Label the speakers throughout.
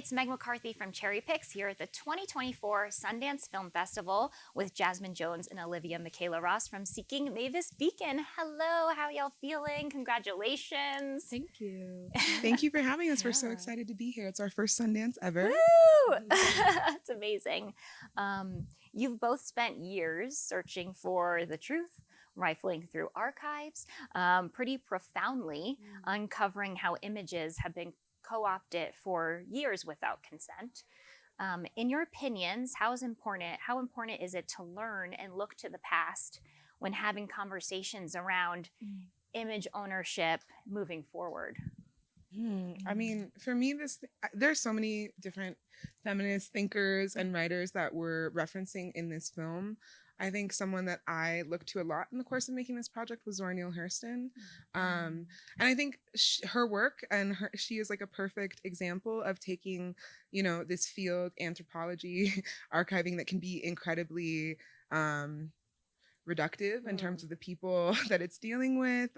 Speaker 1: it's Meg McCarthy from CherryPicks here at the 2024 Sundance Film Festival with Jazmin Jones and Olivia McKayla Ross from Seeking Mavis Beacon. Hello, how y'all feeling? Congratulations.
Speaker 2: Thank you.
Speaker 3: Thank you for having us. We're so excited to be here. It's our first Sundance ever.
Speaker 1: Woo! It's amazing. You've both spent years searching for the truth, rifling through archives, pretty profoundly uncovering how images have been co-opted for years without consent. In your opinions, how important is it to learn and look to the past when having conversations around image ownership moving forward?
Speaker 3: I mean, for me, there's so many different feminist thinkers and writers that we're referencing in this film. I think someone that I looked to a lot in the course of making this project was Zora Neale Hurston. And I think her work she is like a perfect example of taking, this field, anthropology, archiving, that can be incredibly reductive in terms of the people that it's dealing with.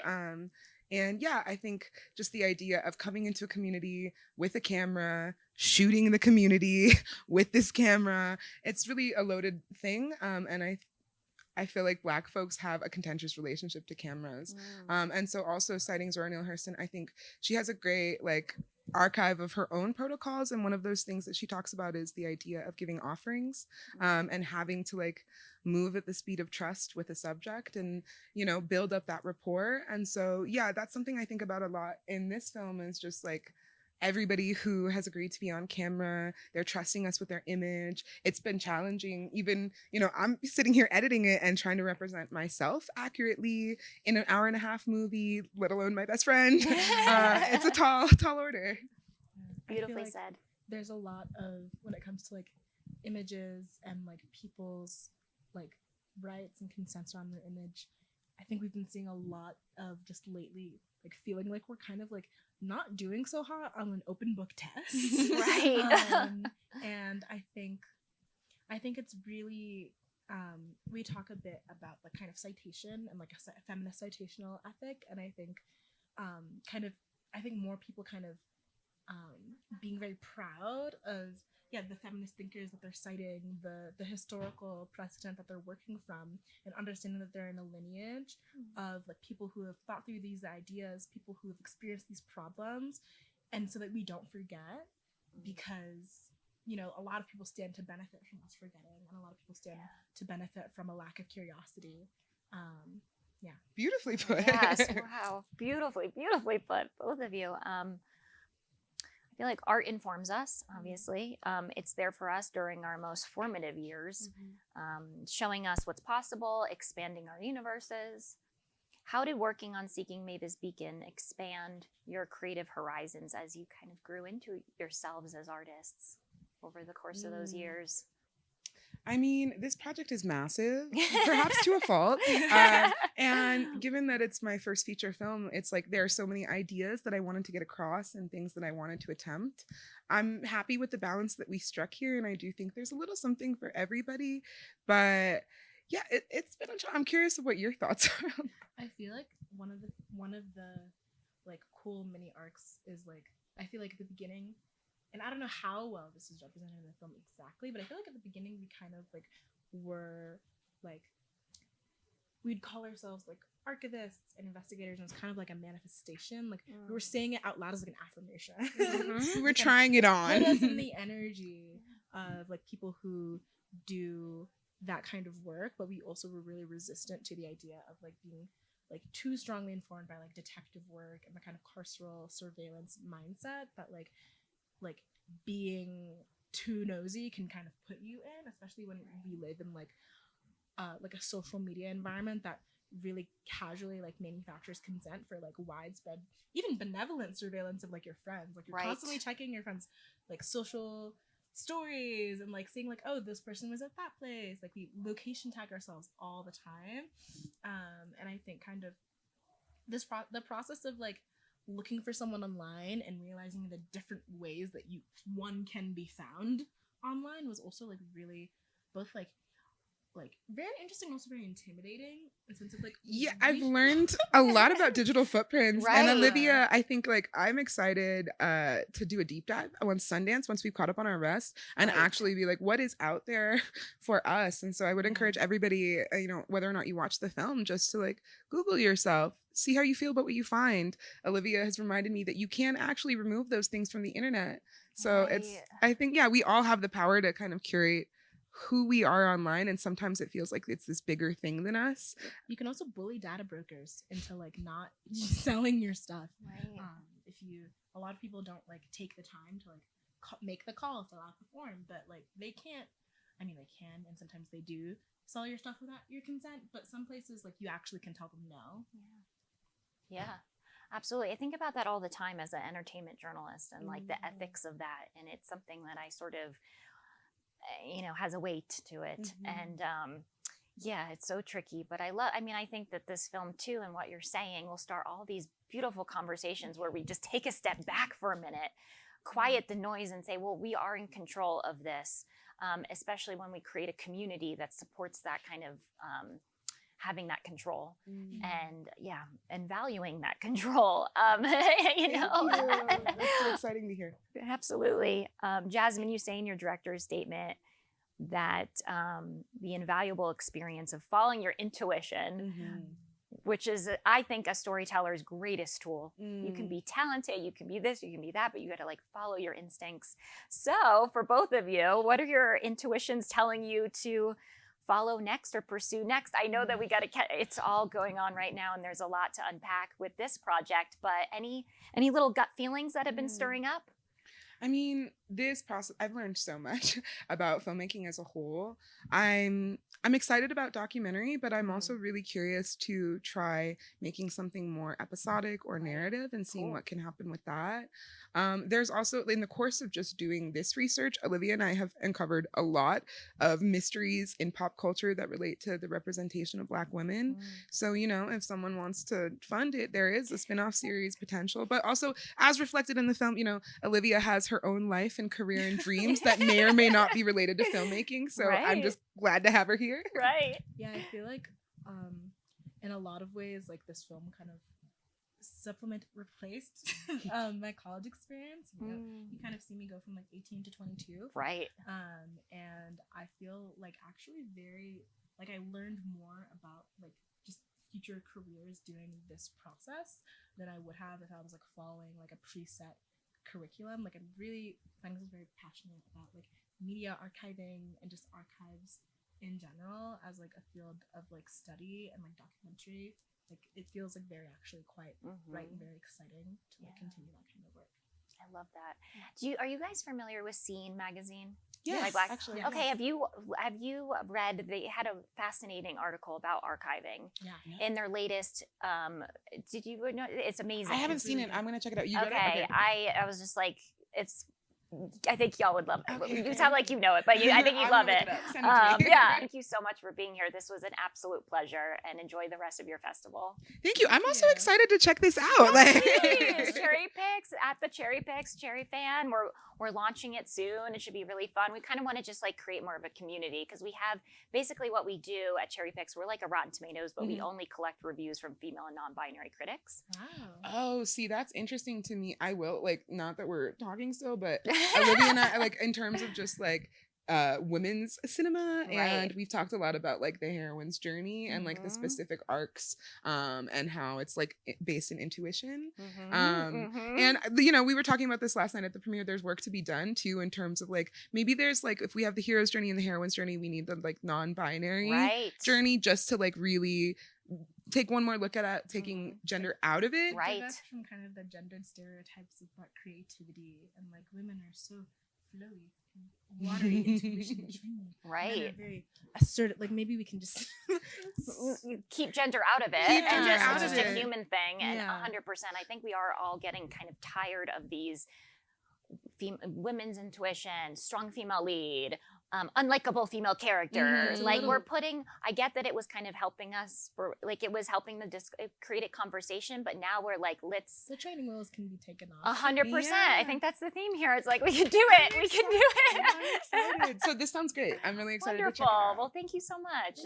Speaker 3: And yeah, I think just the idea of coming into a community with a camera, shooting the community with this camera, it's really a loaded thing. And I feel like Black folks have a contentious relationship to cameras. And so also citing Zora Neale Hurston, I think she has a great archive of her own protocols. And one of those things that she talks about is the idea of giving offerings and having to move at the speed of trust with a subject and, build up that rapport. And so, yeah, that's something I think about a lot in this film, is just everybody who has agreed to be on camera, they're trusting us with their image. It's been challenging. Even, I'm sitting here editing it and trying to represent myself accurately in an hour-and-a-half movie, let alone my best friend. It's a tall order.
Speaker 1: Beautifully said.
Speaker 2: There's a lot of, when it comes to images and people's rights and consents around their image, I think we've been seeing a lot of just lately feeling like we're kind of not doing so hot on an open book test.
Speaker 1: Right.
Speaker 2: And I think it's really we talk a bit about the kind of citation and a feminist citational ethic, and I think I think more people being very proud of the feminist thinkers that they're citing, the historical precedent that they're working from, and understanding that they're in a lineage of people who have thought through these ideas, people who have experienced these problems, and so that we don't forget, because a lot of people stand to benefit from us forgetting, and a lot of people stand to benefit from a lack of curiosity.
Speaker 3: Beautifully put.
Speaker 1: Yes, wow, beautifully put, both of you. I feel like art informs us, obviously. It's there for us during our most formative years, showing us what's possible, expanding our universes. How did working on Seeking Mavis Beacon expand your creative horizons as you kind of grew into yourselves as artists over the course of those years?
Speaker 3: I mean, this project is massive, perhaps to a fault. And given that it's my first feature film, it's there are so many ideas that I wanted to get across and things that I wanted to attempt. I'm happy with the balance that we struck here, and I do think there's a little something for everybody. But yeah, it's been I'm curious of what your thoughts are.
Speaker 2: I feel like one of the cool mini arcs is I feel like at the beginning, and I don't know how well this is represented in the film exactly, but I feel like at the beginning we kind of were we'd call ourselves archivists and investigators, and it's kind of a manifestation. We were saying it out loud as an affirmation.
Speaker 3: We were trying it on.
Speaker 2: Put us in the energy of people who do that kind of work, but we also were really resistant to the idea of being too strongly informed by detective work and the kind of carceral surveillance mindset that being too nosy can kind of put you in, especially when we live in a social media environment that really casually manufactures consent for widespread, even benevolent surveillance of your friends. You're constantly checking your friends social stories and seeing oh, this person was at that place. We location tag ourselves all the time, and I think kind of the process of looking for someone online and realizing the different ways that one can be found online was also really both like very interesting, also very intimidating in the sense of like
Speaker 3: I've learned a lot about digital footprints.
Speaker 1: Right.
Speaker 3: And Olivia, I think like I'm excited to do a deep dive on Sundance once we've caught up on our rest and
Speaker 1: Right.
Speaker 3: actually be like, what is out there for us? And so I would encourage everybody, whether or not you watch the film, just to like Google yourself, see how you feel about what you find. Olivia has reminded me that you can actually remove those things from the internet. So I think, we all have the power to kind of curate who we are online, and sometimes it feels like it's this bigger thing than us.
Speaker 2: You can also bully data brokers into like not selling your stuff.
Speaker 1: Right.
Speaker 2: A lot of people don't like take the time to like make the call, fill out the form, but like they can't. I mean, they can, and sometimes they do sell your stuff without your consent. But some places, like, you actually can tell them no.
Speaker 1: Yeah, absolutely. I think about that all the time as an entertainment journalist and like the ethics of that. And it's something that I sort of, has a weight to it. And it's so tricky. But I think that this film too, and what you're saying, will start all these beautiful conversations where we just take a step back for a minute, quiet the noise and say, well, we are in control of this, especially when we create a community that supports that kind of having that control and valuing that control.
Speaker 3: Thank you. That's so exciting to hear.
Speaker 1: Absolutely. Jazmin, you say in your director's statement that the invaluable experience of following your intuition, which is, I think, a storyteller's greatest tool. You can be talented, you can be this, you can be that, but you got to like follow your instincts. So for both of you, what are your intuitions telling you to follow next or pursue next? I know that we got to it's all going on right now and there's a lot to unpack with this project, but any little gut feelings that have been stirring up?
Speaker 3: I mean, this process, I've learned so much about filmmaking as a whole. I'm excited about documentary, but I'm also really curious to try making something more episodic or narrative and seeing what can happen with that. There's also, in the course of just doing this research, Olivia and I have uncovered a lot of mysteries in pop culture that relate to the representation of Black women. So, if someone wants to fund it, there is a spin-off series potential, but also as reflected in the film, Olivia has her own life and career and dreams that may or may not be related to filmmaking. So I'm just glad to have her here.
Speaker 1: Right.
Speaker 2: Yeah, I feel like in a lot of ways, like this film kind of replaced my college experience. You kind of see me go from like 18 to 22.
Speaker 1: Right.
Speaker 2: And I feel like actually I learned more about like just future careers doing this process than I would have if I was like following like a preset curriculum. Like I'm really very passionate about like media archiving and just archives in general as like a field of like study and like documentary. Like it feels like very actually quite right and very exciting to like continue that kind of work.
Speaker 1: I love that. Are you guys familiar with Scene magazine?
Speaker 3: Yes,
Speaker 1: actually. Okay, have you read? They had a fascinating article about archiving in their latest. Did you know? It's amazing.
Speaker 3: I haven't seen it. I'm gonna check it out. You read it?
Speaker 1: Okay. I was just like, I think y'all would love it. Okay. You sound like you know it, but I think you'd love it. Thank you so much for being here. This was an absolute pleasure, and enjoy the rest of your festival.
Speaker 3: Thank you. I'm also excited to check this out.
Speaker 1: Please. CherryPicks at the CherryPicks Cherry Fan. We're launching it soon. It should be really fun. We kind of want to just like create more of a community because we have basically what we do at CherryPicks. We're like a Rotten Tomatoes, but we only collect reviews from female and non-binary critics.
Speaker 2: Wow.
Speaker 3: Oh, see, that's interesting to me. I will not that we're talking still, but Olivia and I in terms of just like women's cinema, and we've talked a lot about like the heroine's journey and like the specific arcs and how it's like based in intuition. And we were talking about this last night at the premiere. There's work to be done too in terms of like maybe there's like if we have the hero's journey and the heroine's journey, we need the like non-binary journey just to like really take one more look at taking gender out of it.
Speaker 2: Right. That's from kind of the gendered stereotypes of what creativity and like women are so flowy. Watery intuition,
Speaker 1: right?
Speaker 2: Very assertive. Like maybe we can just
Speaker 1: keep gender out of it, and just a human thing. And 100%, I think we are all getting kind of tired of these women's intuition, strong female lead, unlikable female character.
Speaker 3: Mhm.
Speaker 1: Like we're putting, I get that it was kind of helping us for, like it was helping the it created conversation, but now we're like, let's
Speaker 2: The training wheels can be taken off.
Speaker 1: 100%.
Speaker 3: Yeah.
Speaker 1: I think that's the theme here. It's like, we can do it. We can do
Speaker 3: I'm
Speaker 1: it.
Speaker 3: excited. So this sounds great. I'm really excited to check
Speaker 1: Wonderful.
Speaker 3: it out.
Speaker 1: Well, thank you so much.